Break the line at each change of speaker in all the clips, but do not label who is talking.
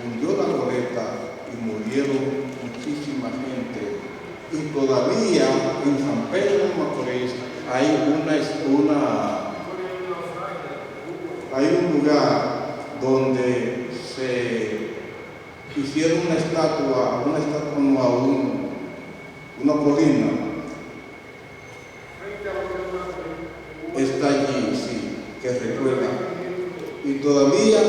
hundió la goleta y murieron muchísima gente. Y todavía en San Pedro de Macorís hay un lugar donde se hicieron una estatua no, una colina. Está allí, sí, que recuerda. Y todavía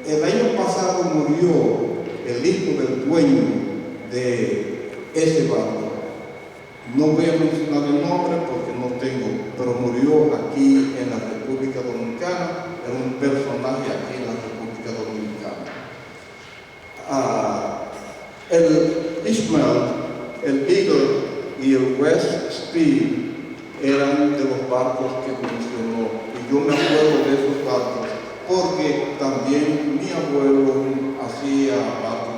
el año pasado murió el hijo del dueño de ese barco. No voy a mencionar el nombre porque no tengo, pero murió aquí en la República Dominicana. Era un personaje aquí en la República Dominicana. El Ismael, el Eagle y el West Speed eran de los barcos que mencionó. Y yo me acuerdo de esos barcos porque también mi abuelo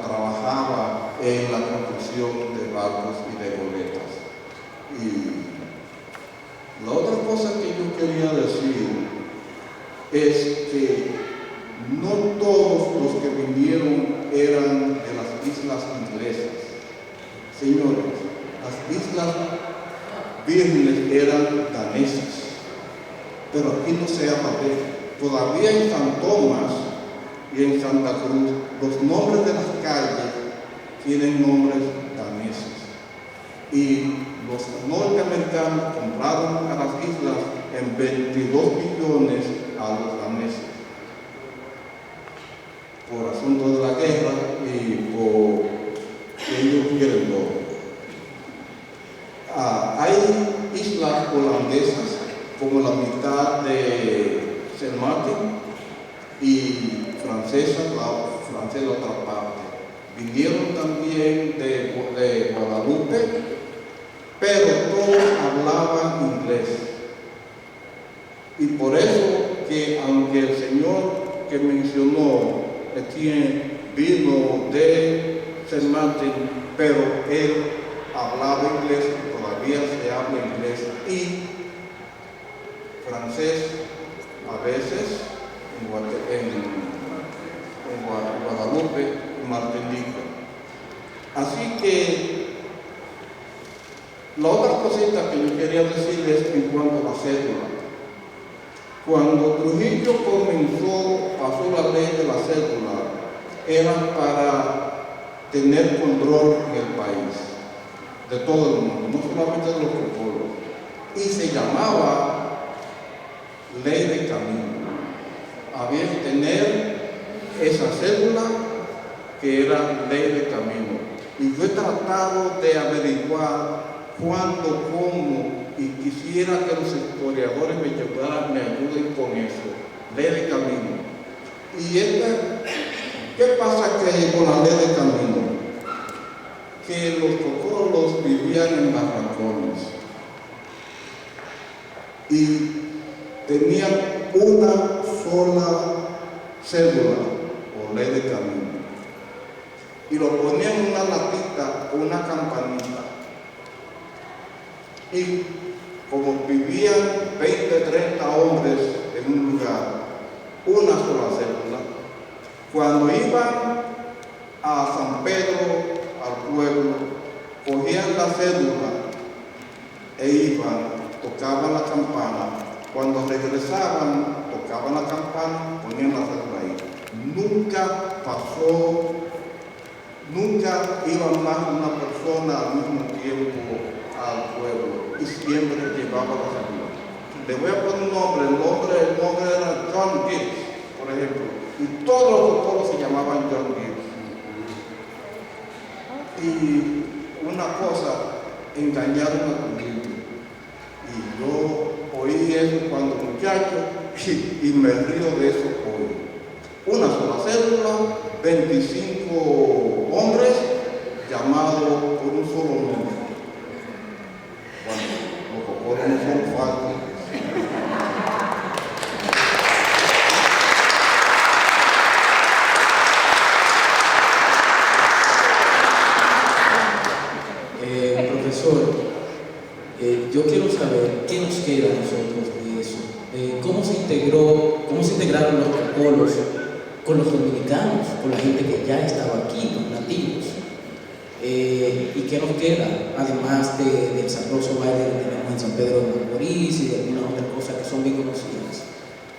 trabajaba en la construcción de barcos y de goletas. Y la otra cosa que yo quería decir es que no todos los que vinieron eran de las islas inglesas. Señores, las islas vírgenes eran danesas, pero aquí no se habla de eso. Todavía en San Tomás y en Santa Cruz, los nombres de las calles tienen nombres daneses. Y los norteamericanos compraron a las islas en 22 millones a los daneses por asunto de la guerra y por que ellos quieren todo. Hay islas holandesas como la mitad de Saint Martin y francesa la otra parte. Vinieron también de Guadalupe, pero todos hablaban inglés. Y por eso que aunque el señor que mencionó vino de Saint Martin, pero él hablaba inglés, todavía se habla inglés y francés a veces en Guadalupe y Martinica. Así que la otra cosita que yo quería decir es en cuanto a la cédula. Cuando Trujillo pasó la ley de la cédula, era para tener control en el país, de todo el mundo, no solamente de los pueblos. Y se llamaba ley de camino. Había que tener esa cédula que era ley de camino. Y yo he tratado de averiguar cuándo, cómo, y quisiera que los historiadores me ayuden con eso, ley de camino. Y ¿qué pasa con la ley de camino? Que los cocolos vivían en barracones y tenían una sola cédula o ley de camino. Y lo ponían en una latita o una campanita. Y como vivían 20, 30 hombres en un lugar, una sola cédula, cuando iban a San Pedro, al pueblo, cogían la cédula e iban, tocaban la campana. Cuando regresaban, tocaban la campana, ponían la cédula ahí. Nunca iba más una persona al mismo tiempo al pueblo y siempre llevaba la cédula. Le voy a poner un nombre, el nombre era John Gibbs, por ejemplo, y todos los doctores se llamaban John Gibbs. Y una cosa, engañaron a Trujillo. Y yo oí eso cuando muchacho y me río de eso hoy. Una sola cédula, 25 hombres llamados por un solo nombre. Bueno, los cocoros no son fáciles.
Profesor, yo quiero saber qué nos queda a nosotros de eso. ¿Cómo se integraron los cocolos con los dominicanos, con la gente que ya estaba aquí, los nativos. ¿Y qué nos queda? Además del sabroso baile que tenemos en San Pedro de Macorís y de algunas otras cosas que son bien conocidas.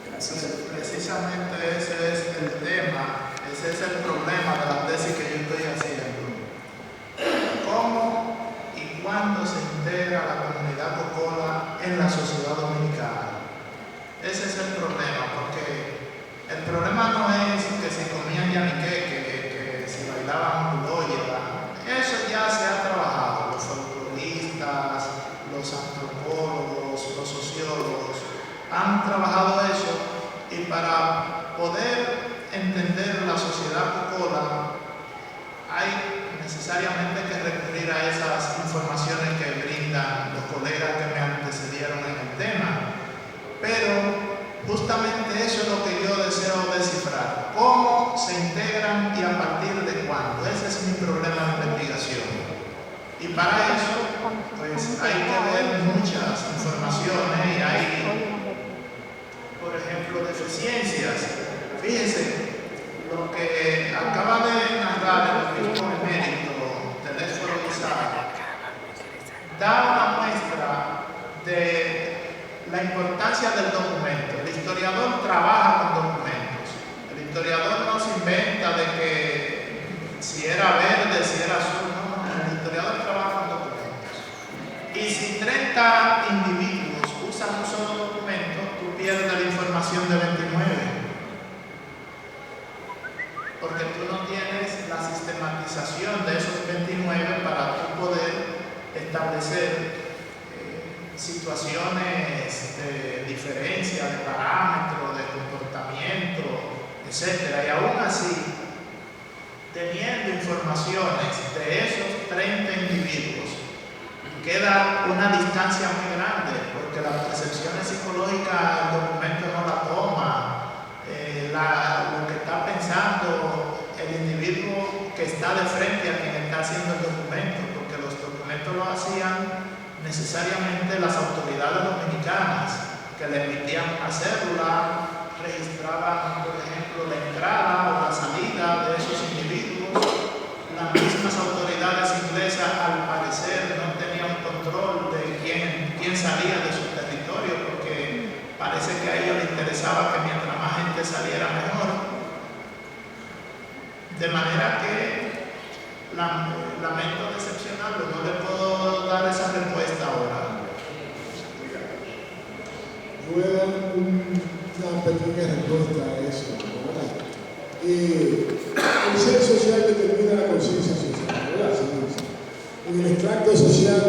Gracias.
Precisamente ese es el tema, ese es el problema de la tesis que yo estoy haciendo. ¿Cómo y cuándo se integra la comunidad cocola en la sociedad dominicana? Ese es el problema, porque el problema no es que si comían yaniqueque, que si bailaban buloya. Eso ya se ha trabajado, los folcloristas, los antropólogos, los sociólogos han trabajado eso, y para poder entender la sociedad cocola hay necesariamente que recurrir a esas informaciones que brindan los colegas que me antecedieron en el tema. Pero justamente eso es lo que yo deseo descifrar. ¿Cómo se integran y a partir de cuándo? Ese es mi problema de investigación. Y para eso, pues hay que ver muchas informaciones y hay, por ejemplo, deficiencias. Fíjense, lo que acaba de narrar el obispo emérito Telésforo Lozada da una muestra de la importancia del documento. El historiador trabaja con documentos. El historiador no se inventa de que si era verde, si era azul. No, el historiador trabaja con documentos. Y si 30 individuos usan un solo documento, tú pierdes la información de 29. Porque tú no tienes la sistematización de esos 29 para tú poder establecer situaciones de diferencia, de parámetros, de comportamiento, etc. Y aún así, teniendo informaciones de esos 30 individuos, queda una distancia muy grande, porque las percepciones psicológicas el documento no la toma. Lo que está pensando el individuo que está de frente a quien está haciendo el documento, porque los documentos lo hacían necesariamente las autoridades dominicanas, que le emitían una cédula, registraban, por ejemplo, la entrada o la salida de esos individuos. Las mismas autoridades inglesas, al parecer, no tenían control de quién salía de su territorio, porque parece que a ellos les interesaba que mientras más gente saliera mejor. De manera que lamento decepcionarlo, no le puedo dar esa respuesta ahora.
Voy a dar una pequeña respuesta a eso, ¿verdad? El ser social determina la conciencia social, ¿verdad? En el extracto social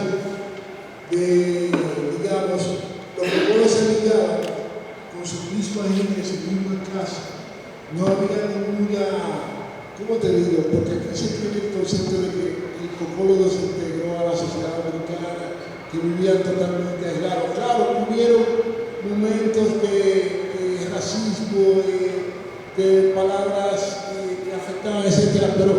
de, digamos, los que se ligaban con su misma gente, su misma clase, no había ninguna, ¿cómo te digo? Porque aquí se tiene el concepto de que el cocolo se integró a la sociedad americana, que vivían totalmente aislados. Claro, hubieron momentos de racismo, de palabras que afectaban, etc., pero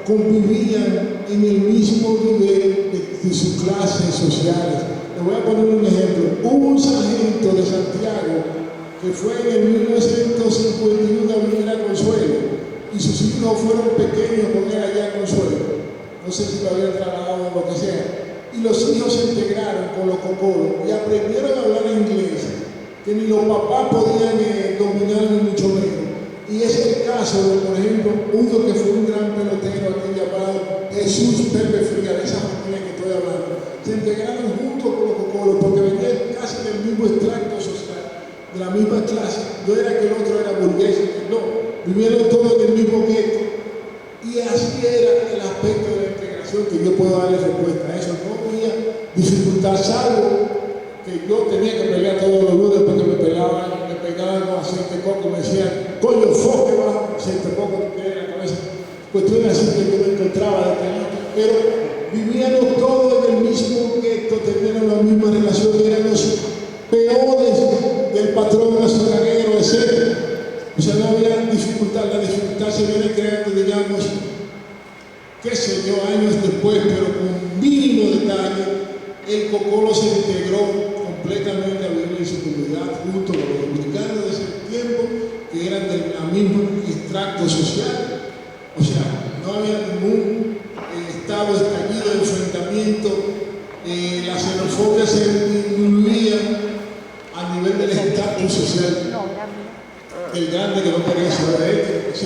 convivían en el mismo nivel de sus clases sociales. Les voy a poner un ejemplo. Hubo un sargento de Santiago que fue en el 1951 a vivir a Consuelo, y sus hijos fueron pequeños con él allá en Consuelo. No sé si lo habían trasladado o lo que sea. Y los hijos se integraron con los cocolos y aprendieron a hablar inglés, que ni los papás podían dominar ni mucho menos. Y es el caso de, por ejemplo, uno que fue un gran pelotero aquí llamado Jesús Pepe Fría, de esa familia que estoy hablando. Se integraron juntos con los cocolos porque venían casi del mismo extracto social, de la misma clase. No era que el otro era burgués, no, vivieron todos en el mismo gueto. Y así era el aspecto de la integración, que yo puedo darle respuesta a eso. No había dificultad, salvo que yo tenía que pelear todos los lunes porque me pegaban con aceite de coco, me decían, coño, foque va, aceite de coco te queda en la cabeza. Cuestiones así que yo me encontraba de tener, pero vivíamos todos en el mismo gueto, teníamos la misma relación, eran los peones del patrón azucarero, etc. O sea, no había dificultad, la dificultad se viene creando, digamos, qué sé yo, años después, pero con mínimo detalle, el cocolo se integró completamente a vivir en su comunidad junto con los dominicanos de ese tiempo que eran del mismo extracto social. O sea, no había ningún estado estallido de enfrentamiento, la xenofobia se disminuía a nivel del estatus social del grande que no quería saber de él, etc.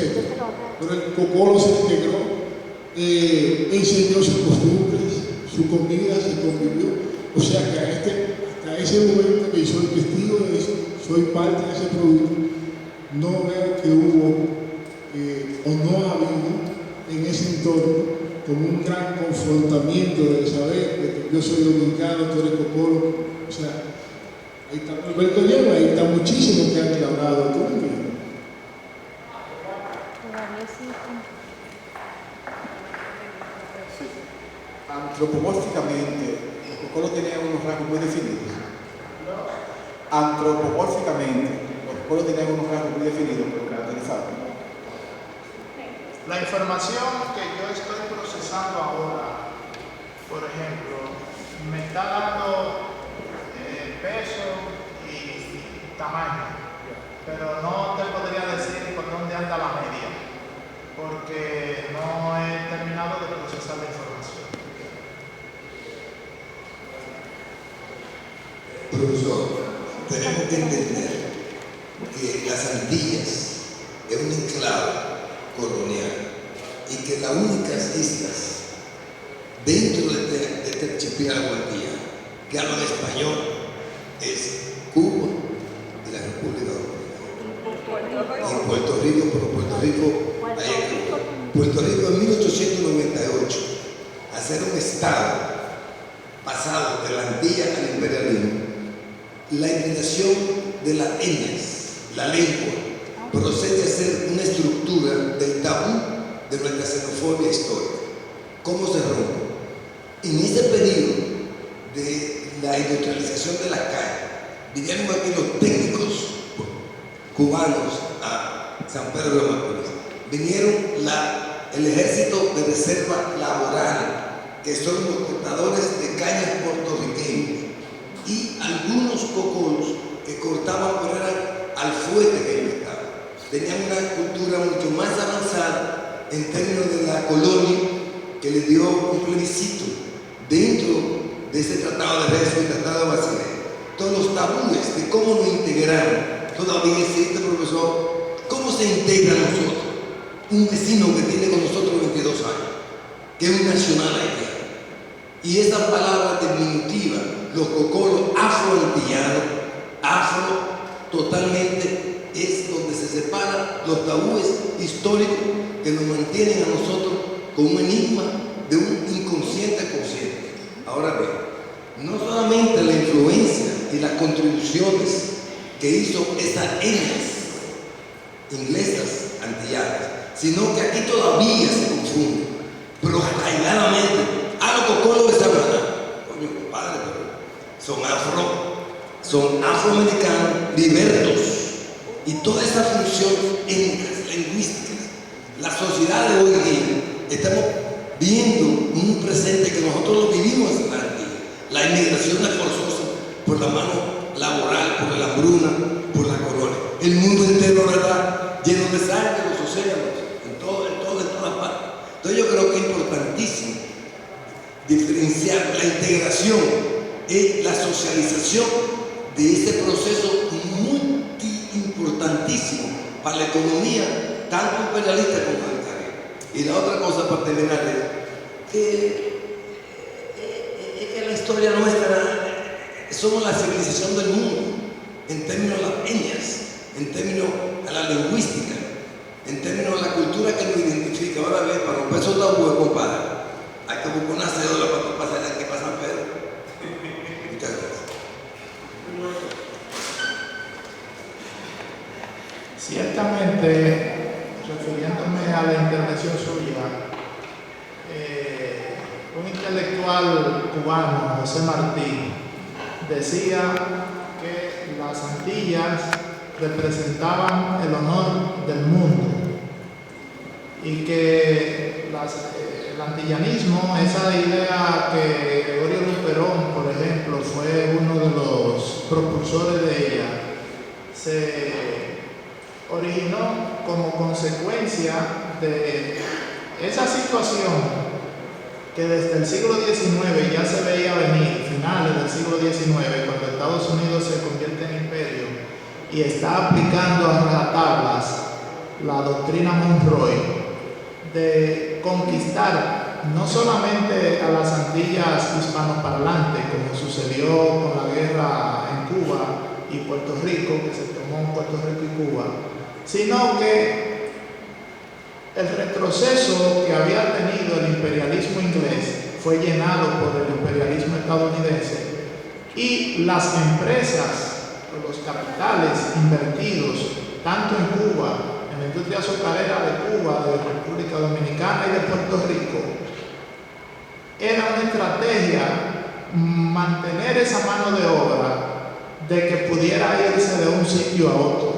Pero el Cocolo se integró, enseñó sus costumbres, su comida, se convivió. O sea que hasta ese momento que soy testigo de eso, soy parte de ese producto, no veo que hubo o no ha habido en ese entorno como un gran confrontamiento de saber de que yo soy dominicano, tú eres Cocolo. O sea, ahí está Alberto Lleva, ahí está muchísimo que han hablado tú.
Antropomórficamente, los Cocolo tenían unos rasgos muy definidos. Antropomórficamente, los Cocolo tenían unos rasgos muy definidos, pero caracterizados.
La información que yo estoy procesando ahora, por ejemplo, me está dando peso y tamaño, pero no te podría decir por dónde anda la media, porque no he terminado de procesar la información.
Profesor, tenemos que entender que las Antillas es un enclave colonial y que las únicas islas dentro de este archipiélago antillano que hablan español es Cuba y la República Dominicana. Y Puerto Rico, pero Puerto Rico, Puerto Rico en 1898, a ser un estado pasado de la Antilla al imperialismo, la eliminación de las etnias, la lengua, procede a ser una estructura del tabú de nuestra xenofobia histórica. ¿Cómo se rompe? En ese periodo de la industrialización de la calle, vinieron aquí los técnicos cubanos a San Pedro de Macorís. Vinieron el ejército de reserva laboral, que son los cortadores de cañas puertorriqueños, y algunos cocolos que cortaban, pero eran al fuerte que ellos estaban. Tenían una cultura mucho más avanzada en términos de la colonia, que le dio un plebiscito dentro de ese tratado de Rezo y tratado de Basilea. Todos los tabúes de cómo nos integraron todavía existe, profesor. ¿Cómo se integra a nosotros un vecino que tiene con nosotros 22 años, que es un nacional haitiano? Y esa palabra diminutiva, los cocolos afro-antillanos, afro totalmente, es donde se separan los tabúes históricos que nos mantienen a nosotros con un enigma de un inconsciente consciente. Ahora bien, no solamente la influencia y las contribuciones que hizo esas etnias inglesas antillanas, sino que aquí todavía se confunde, pero arraigadamente, a los cocolos de Samaná, coño compadre, son afroamericanos libertos, y toda esa función étnicas, lingüísticas, la sociedad de hoy día, estamos viendo un presente que nosotros lo vivimos en la Antilla. La inmigración es forzosa por la mano laboral, por la hambruna, por la colonia. El mundo entero, ¿verdad?, lleno de sangre, los océanos, en todas partes. Entonces yo creo que es importantísimo diferenciar la integración y la socialización de este proceso muy importantísimo para la economía, tanto imperialista como monetaria. Y la otra cosa para terminar es que la historia nuestra, somos la civilización del mundo, en términos de las etnias, en términos de la lingüística, en términos de la cultura que nos identifica. Ahora bien, para romper esos tabúes, compadre, hay que buscar una cédula para no pasar de aquí para San Pedro. Muchas gracias.
Ciertamente, refiriéndome a la intervención suya, un intelectual cubano, José Martí, decía que las Antillas representaban el honor del mundo y que el antillanismo, esa idea que Gregorio Luperón, por ejemplo, fue uno de los propulsores de ella, se originó vino como consecuencia de esa situación que desde el siglo XIX ya se veía venir, finales del siglo XIX, cuando Estados Unidos se convierte en imperio y está aplicando a rajatablas la doctrina Monroe de conquistar no solamente a las Antillas hispanoparlantes, como sucedió con la guerra en Cuba y Puerto Rico, que se tomó Puerto Rico y Cuba, sino que el retroceso que había tenido el imperialismo inglés fue llenado por el imperialismo estadounidense y las empresas o los capitales invertidos tanto en Cuba, en la industria azucarera de Cuba, de República Dominicana y de Puerto Rico, era una estrategia mantener esa mano de obra de que pudiera irse de un sitio a otro,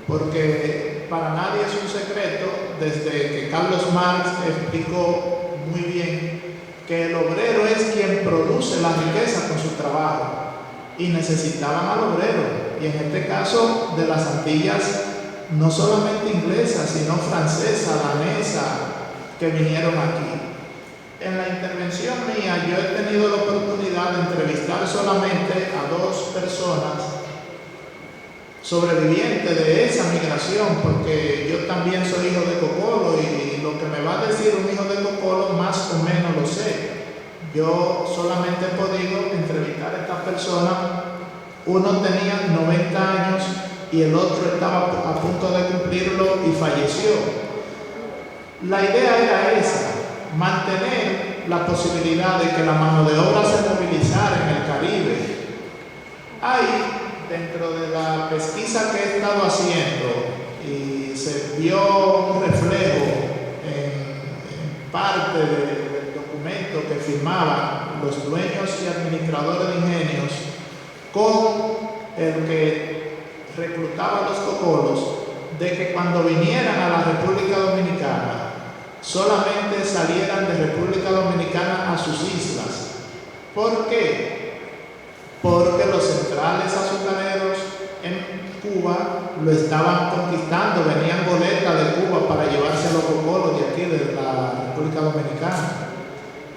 porque para nadie es un secreto, desde que Carlos Marx explicó muy bien que el obrero es quien produce la riqueza con su trabajo y necesitaban al obrero, y en este caso de las Antillas no solamente inglesas sino francesa, danesa, que vinieron aquí. En la intervención mía yo he tenido la oportunidad de entrevistar solamente a 2 personas sobreviviente de esa migración, porque yo también soy hijo de Cocolo y lo que me va a decir un hijo de Cocolo más o menos lo sé. Yo solamente he podido entrevistar a estas personas, uno tenía 90 años y el otro estaba a punto de cumplirlo y falleció. La idea era esa, mantener la posibilidad de que la mano de obra se movilizara en el Caribe. Hay dentro de la pesquisa que he estado haciendo, y se vio un reflejo en parte del documento que firmaban los dueños y administradores de ingenios con el que reclutaba a los cocolos, de que cuando vinieran a la República Dominicana solamente salieran de República Dominicana a sus islas. ¿Por qué? Porque los centrales azucareros en Cuba lo estaban conquistando, venían boletas de Cuba para llevarse los cocolos de aquí, de la República Dominicana.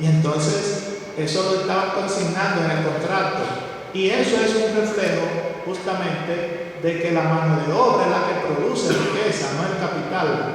Y entonces eso lo estaban consignando en el contrato. Y eso es un reflejo justamente de que la mano de obra es la que produce riqueza, no el capital.